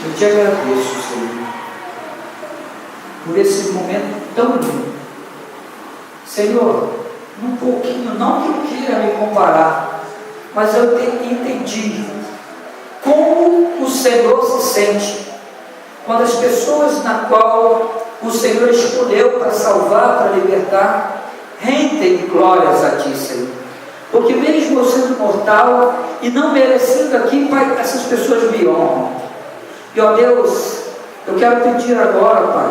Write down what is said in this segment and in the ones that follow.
Eu te agradeço, Senhor, por esse momento tão lindo. Senhor, um pouquinho, não que eu queira me comparar, mas eu entendi como o Senhor se sente quando as pessoas na qual o Senhor escolheu para salvar, para libertar, rendem glórias a Ti, Senhor. Porque mesmo eu sendo mortal e não merecendo aqui, Pai, essas pessoas me honram. E ó Deus, eu quero pedir agora, Pai,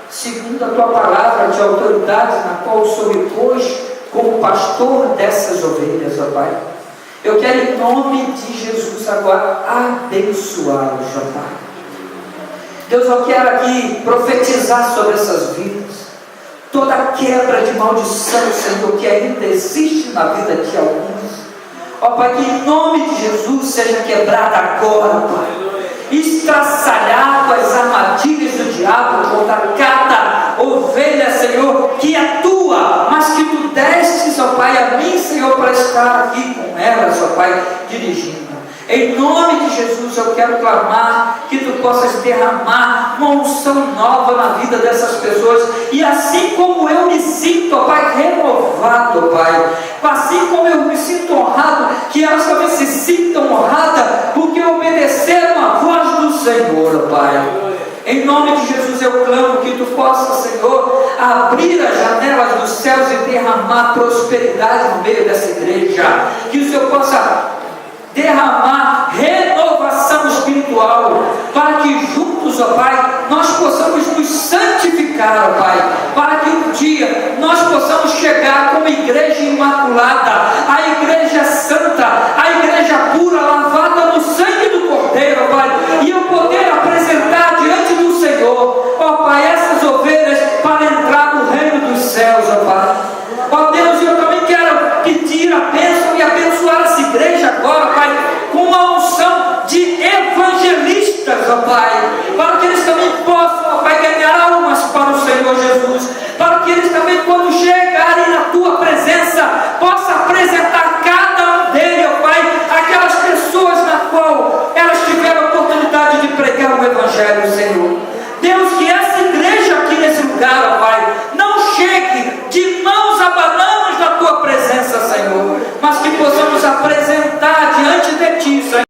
segundo a Tua palavra de autoridade na qual o Senhor me pôs como pastor dessas ovelhas, ó Pai, eu quero em nome de Jesus agora abençoá-los, ó Pai. Deus, eu quero aqui profetizar sobre essas vidas. Toda quebra de maldição, Senhor, que ainda existe na vida de alguns, ó Pai, que em nome de Jesus seja quebrada agora, Pai. Estraçalhado as armadilhas do diabo contra cada ovelha, Senhor, que é tua, mas que tu destes, ó Pai, a mim, Senhor, para estar aqui com elas, ó Pai, dirigindo. Em nome de Jesus eu quero clamar que tu possas derramar uma unção nova na vida dessas pessoas, e assim como eu me sinto, ó Pai, renovado, ó Pai, assim como eu me sinto honrado, que elas também se sintam honradas, porque obedeceram a voz do Senhor, ó Pai. Em nome de Jesus eu clamo que tu possa, Senhor, abrir as janelas dos céus e derramar prosperidade no meio dessa igreja, que o Senhor possa derramar renovação espiritual, para que juntos, ó Pai, nós possamos nos santificar, ó Pai, para que um dia nós possamos chegar como igreja imaculada, a igreja santa, a igreja pura, lavada no sangue do Cordeiro, ó Pai, e eu poder apresentar diante do Senhor, ó Pai, essas ovelhas para entrar no reino dos céus, ó Pai. Ó Deus, eu também quero pedir a bênção e abençoar essa igreja agora, Pai, com uma unção de evangelistas, ó Pai, para que eles também possam, ó Pai, ganhar almas para o Senhor Jesus.